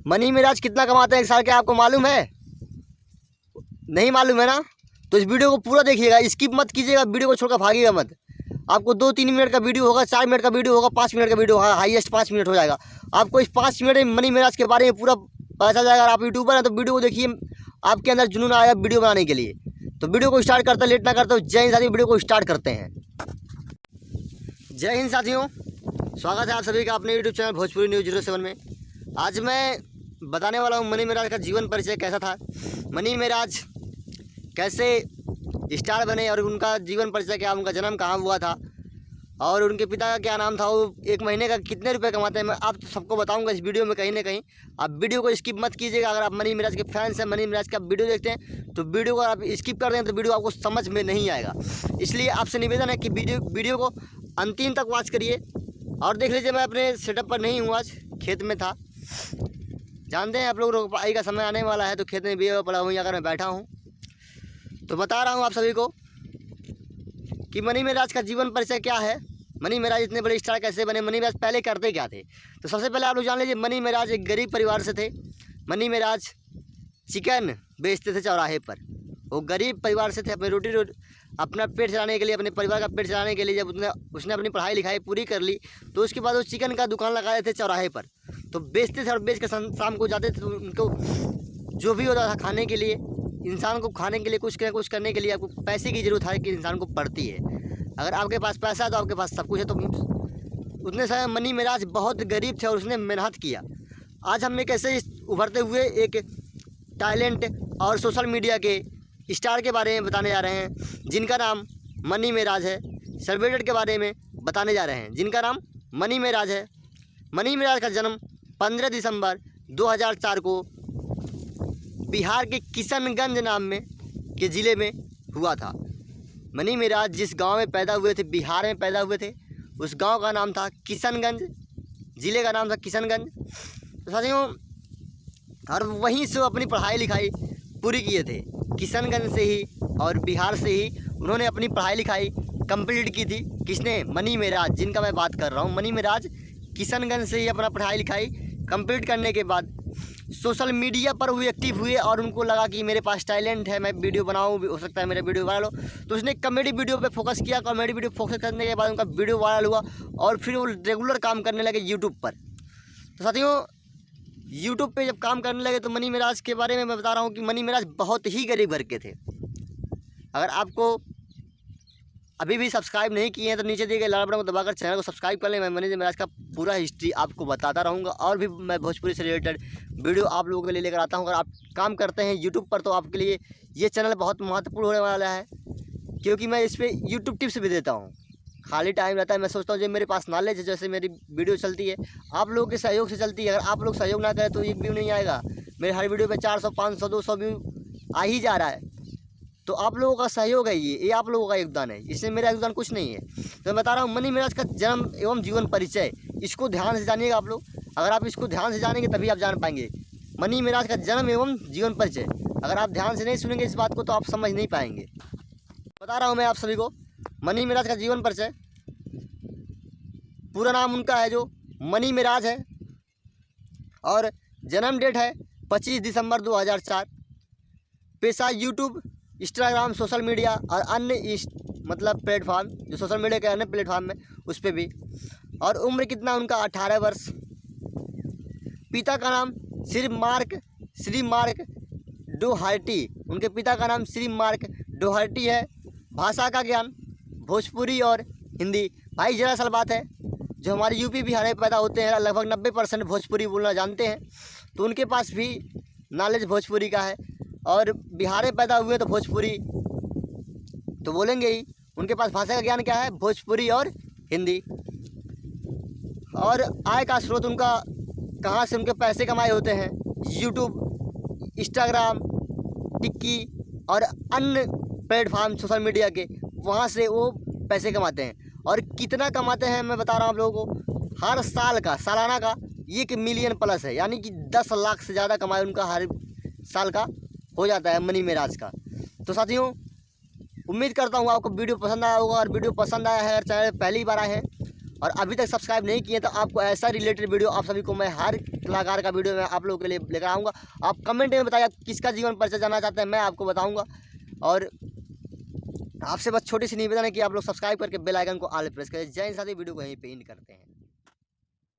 Money Miraj कितना कमाते हैं एक साल के, आपको मालूम है? नहीं मालूम है ना? तो इस वीडियो को पूरा देखिएगा, स्किप मत कीजिएगा, वीडियो को छोड़कर भागिएगा मत। आपको 2-3 मिनट का वीडियो होगा, 4 मिनट का वीडियो होगा, 5 मिनट का वीडियो होगा, हाईएस्ट 5 मिनट हो जाएगा। आपको इस 5 मिनट में मनी मिराज के बारे में पूरा पता चल जाएगा। अगर आप यूट्यूबर हैं तो वीडियो को देखिए, आपके अंदर जुनून आएगा वीडियो बनाने के लिए। तो वीडियो को स्टार्ट करते, लेट ना करते हो। जय हिंद साथियों, वीडियो को स्टार्ट करते हैं। जय हिंद साथियों, स्वागत है आप सभी का अपने यूट्यूब चैनल भोजपुरी न्यूज़ 07 में। आज मैं बताने वाला हूँ मनी मिराज का जीवन परिचय कैसा था, मनी मिराज कैसे स्टार बने और उनका जीवन परिचय क्या, उनका जन्म कहाँ हुआ था और उनके पिता का क्या नाम था, वो एक महीने का कितने रुपए कमाते हैं, मैं आप सबको बताऊंगा इस वीडियो में कहीं ना कहीं। आप वीडियो को स्किप मत कीजिएगा। अगर आप मनी मिराज के फैंस हैं, मनी मिराज का वीडियो देखते हैं, तो वीडियो को आप स्किप कर दें तो वीडियो आपको समझ में नहीं आएगा। इसलिए आपसे निवेदन है कि वीडियो को अंतिम तक वॉच करिए। और देख लीजिए, मैं अपने सेटअप पर नहीं हूँ, आज खेत में था। जानते हैं आप लोग, रोपाई का समय आने वाला है तो खेत में भी पड़ा हुआ अगर मैं बैठा हूँ तो बता रहा हूँ आप सभी को कि मनी मिराज का जीवन परिचय क्या है, मनी मिराज इतने बड़े स्टार कैसे बने, मनी मिराज पहले करते क्या थे। तो सबसे पहले आप लोग जान लीजिए, मनी मिराज एक गरीब परिवार से थे। मनी मिराज चिकन बेचते थे चौराहे पर। वो गरीब परिवार से थे, अपने अपना पेट चलाने के लिए, अपने परिवार का पेट चलाने के लिए जब उसने अपनी पढ़ाई लिखाई पूरी कर ली तो उसके बाद वो चिकन का दुकान लगाए थे चौराहे पर। तो बेचते थे और बेच के शाम को जाते थे। तो उनको जो भी होता था खाने के लिए, इंसान को खाने के लिए कुछ करने के लिए आपको पैसे की ज़रूरत है कि इंसान को पड़ती है। अगर आपके पास पैसा है तो आपके पास सब कुछ है। तो उतने समय मनी मिराज बहुत गरीब थे और उसने मेहनत किया। आज हम एक ऐसे उभरते हुए एक टैलेंट और सोशल मीडिया के स्टार के बारे में बताने जा रहे हैं जिनका नाम मनी मिराज है। सेलिब्रिटी के बारे में बताने जा रहे हैं जिनका नाम मनी मिराज है। मनी मिराज का जन्म 15 दिसंबर 2004 को बिहार के किशनगंज नाम में के ज़िले में हुआ था। मनी मिराज जिस गांव में पैदा हुए थे, बिहार में पैदा हुए थे, उस गांव का नाम था किशनगंज, ज़िले का नाम था किशनगंज। तो साथियों, और वहीं से वो अपनी पढ़ाई लिखाई पूरी किए थे। किशनगंज से ही और बिहार से ही उन्होंने अपनी पढ़ाई लिखाई कंप्लीट की थी। किसने? मनी मिराज, जिनका मैं बात कर रहा हूँ। मनी मिराज किशनगंज से ही अपना पढ़ाई लिखाई कंप्लीट करने के बाद सोशल मीडिया पर वो एक्टिव हुए और उनको लगा कि मेरे पास टैलेंट है, मैं वीडियो बनाऊँ, हो सकता है मेरा वीडियो वायरल हो। तो उसने कॉमेडी वीडियो पे फोकस किया। कॉमेडी वीडियो फोकस करने के बाद उनका वीडियो वायरल हुआ और फिर वो रेगुलर काम करने लगे यूट्यूब पर। तो साथियों, यूट्यूब पे जब काम करने लगे तो मनी मिराज के बारे में मैं बता रहा हूँ कि मनी मिराज बहुत ही गरीब घर के थे। अगर आपको अभी भी सब्सक्राइब नहीं किए हैं तो नीचे दिए गए लाल बटन को दबाकर चैनल को सब्सक्राइब कर लें। मैं मनी मिराज का पूरा हिस्ट्री आपको बताता रहूँगा और भी मैं भोजपुरी से रिलेटेड वीडियो आप लोगों के लिए लेकर आता हूँ। अगर आप काम करते हैं यूट्यूब पर तो आपके लिए ये चैनल बहुत महत्वपूर्ण होने वाला है, क्योंकि मैं इस पर यूट्यूब टिप्स भी देता हूँ। खाली टाइम रहता है, मैं सोचता हूँ जो मेरे पास नॉलेज है, जैसे मेरी वीडियो चलती है आप लोगों के सहयोग से चलती है। अगर आप लोग सहयोग ना करें तो एक व्यू नहीं आएगा। मेरे हर वीडियो पे 400, 500, 200 व्यू आ ही जा रहा है। तो आप लोगों का सहयोग है, ये आप लोगों का योगदान है, इसमें मेरा योगदान कुछ नहीं है। तो मैं बता रहा हूँ मनी मिराज का जन्म एवं जीवन परिचय, इसको ध्यान से जानिएगा आप लोग। अगर आप इसको ध्यान से जानेंगे तभी आप जान पाएंगे मनी मिराज का जन्म एवं जीवन परिचय। अगर आप ध्यान से नहीं सुनेंगे इस बात को तो आप समझ नहीं पाएंगे। बता रहा हूँ मैं आप सभी को मनी मिराज का जीवन परिचय। पूरा नाम उनका है जो मनी मिराज है और जन्म डेट है 25 दिसंबर 2004। पेशा यूट्यूब, इंस्टाग्राम, सोशल मीडिया और अन्य मतलब प्लेटफॉर्म, जो सोशल मीडिया के अन्य प्लेटफॉर्म में उस पर भी। और उम्र कितना उनका? 18 वर्ष। पिता का नाम श्री मार्क डोहर्टी, उनके पिता का नाम श्री मार्क डोहर्टी है। भाषा का ज्ञान भोजपुरी और हिंदी। भाई जरा सा बात है, जो हमारे यूपी बिहार में पैदा होते हैं लगभग 90% भोजपुरी बोलना जानते हैं, तो उनके पास भी नॉलेज भोजपुरी का है। और बिहार में पैदा हुए तो भोजपुरी तो बोलेंगे ही। उनके पास भाषा का ज्ञान क्या है? भोजपुरी और हिंदी। और आय का स्रोत उनका कहाँ से उनके पैसे कमाए होते हैं? यूट्यूब, इंस्टाग्राम, टिक्की और अन्य प्लेटफॉर्म सोशल मीडिया के, वहाँ से वो पैसे कमाते हैं। और कितना कमाते हैं मैं बता रहा हूँ आप लोगों को। हर साल का, सालाना का 1 मिलियन प्लस है, यानी कि 10 लाख से ज़्यादा कमाई उनका हर साल का हो जाता है मनी मिराज का। तो साथियों, उम्मीद करता हूँ आपको वीडियो पसंद आया होगा। और वीडियो पसंद आया है, अगर चैनल पहली बार आए हैं और अभी तक सब्सक्राइब नहीं किए तो आपको ऐसा रिलेटेड वीडियो आप सभी को मैं हर कलाकार का वीडियो में आप लोगों के लिए लेकर आऊँगा। आप कमेंट में बताइए किसका जीवन परिचय जानना चाहते हैं, मैं आपको बताऊँगा। और आपसे बस छोटी सी निवेदन है कि आप लोग सब्सक्राइब करके बेल आइकन को ऑल प्रेस करें। जय हिंद साथी, वीडियो को यहीं पे एंड करते हैं।